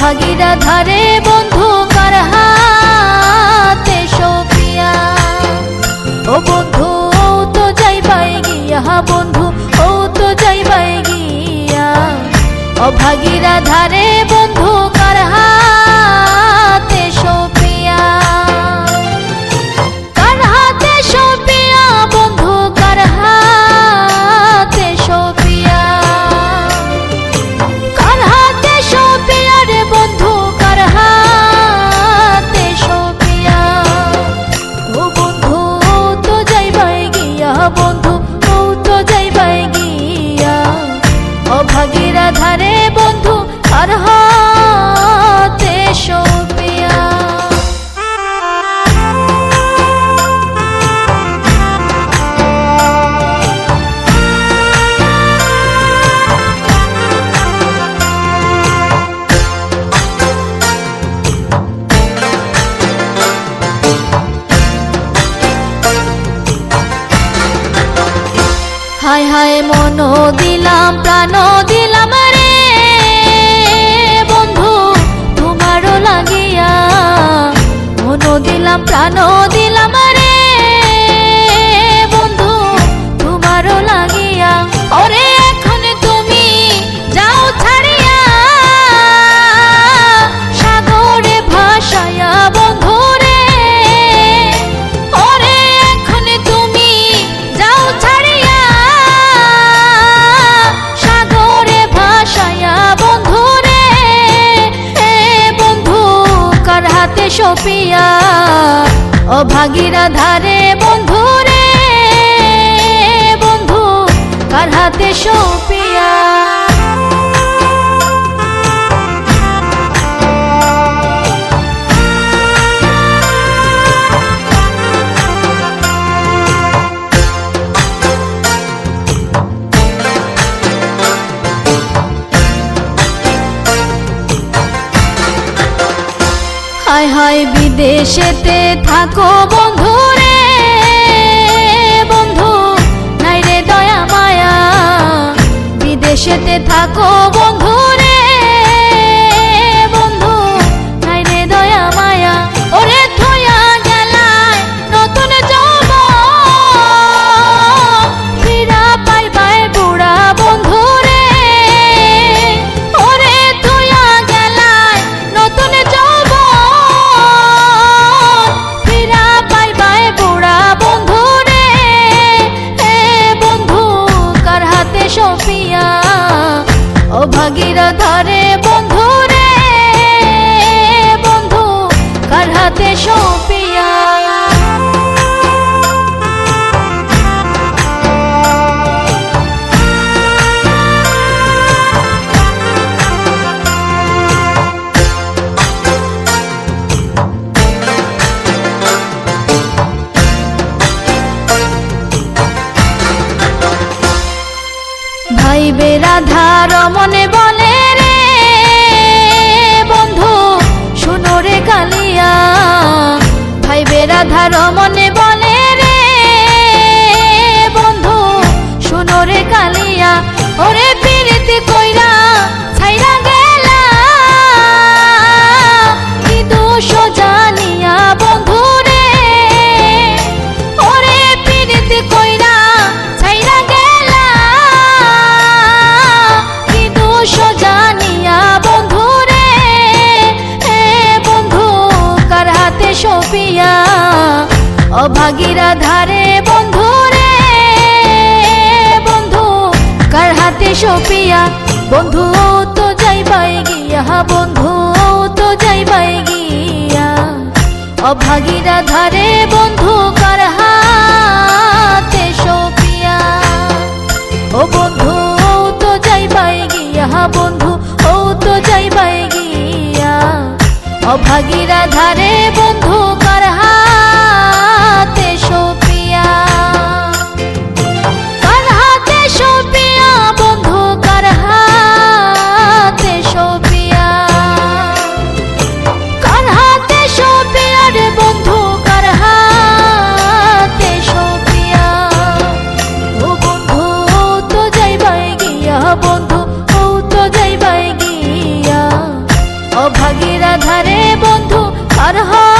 অভাগীরা ধারে বন্ধু কার হাতে সোপিয়া। ও বন্ধু ও তো যাইবাই গিয়া, বন্ধু ও তো যাইবাই গিয়া, অভাগীরা ধারে বন্ধু কার হাতে সোপিয়া। কার হাতে সোপিয়া বন্ধু, কার হাতে সোপিয়া, কার হাতে সোপিয়া রে বন্ধু, কার হাতে সোপিয়া। ও বন্ধু ও তো যাইবাই গিয়া, বন্ধু ও তো যাইবাই গিয়া, অভাগীরা ধারে বন্ধু কার হাতে সোপিয়া। হায় হায় মন দিলাম প্রাণ দিলাম রে বন্ধু তোমারও লাগিয়া, মন দিলাম প্রাণ দিলাম রে বন্ধু তোমারও লাগিয়া। ওরে এখন তুমি যাও ছাড়িয়া, সাগরে ভাসায়া বন্ধু রে। ওরে এখন তুমি যাও ছাড়িয়া, সাগরে ভাসায়া বন্ধু রে। বন্ধু কার হাতে সোপিয়া, অভাগীরা ধারে বন্ধু রে বন্ধু কার হাতে সোপিয়া। হায় হায় বিদেশেতে থাকো বন্ধু রে বন্ধু নাই রে দয়া মায়া, বিদেশেতে থাকো বন্ধু রে বন্ধু নাই রে দয়া মায়া। ওরে থইয়া গেলায় নতুন যৌবন, ফিরা পাইবাই বুড়া বন্ধু রে। ওরে থইয়া গেলায় নতুন যৌবন, ফিরা পাইবাই বুড়া বন্ধু রে। বন্ধু কার হাতে সোপিয়া, অভাগীরা ধারে বন্ধু রে বন্ধু কার হাতে সোপিয়া। ভাইবে রাধা রমনে বলে রে বন্ধু শুনো রে কালিয়া, ভাইবে রাধা রমনে বলে রে বন্ধু শুনো রে কালিয়া। ওরে প্রীতি কইরা ছাইরা গেলা, কি দোষ জানিয়া বন্ধু রে। ওরে প্রীতি কইরা ছাইরা গেলা, কি দোষ জানিয়া বন্ধু রে। বন্ধু কার হাতে সোপিয়া, অভাগীরা ধারে বন্ধু রে বন্ধু কার হাতে সোপিয়া। বন্ধু তো যাইবাই গিয়া, বন্ধু তো যাইবাই গিয়া, অভাগীরা ধারে বন্ধু কার হাতে সোপিয়া। ও বন্ধু তো যাইবাই গিয়া, বন্ধু ও তো যাইবাই গিয়া, অভাগীরা ধারে বন্ধু কার হাতে সোপিয়া। কার হাতে সোপিয়া বন্ধু, কার হাতে সোপিয়া, কার হাতে সোপিয়া রে বন্ধু, কার হাতে সোপিয়া। ও বন্ধু তো যাইবাই গিয়া, বন্ধু ও তো যাইবাই গিয়া, ঘর হয়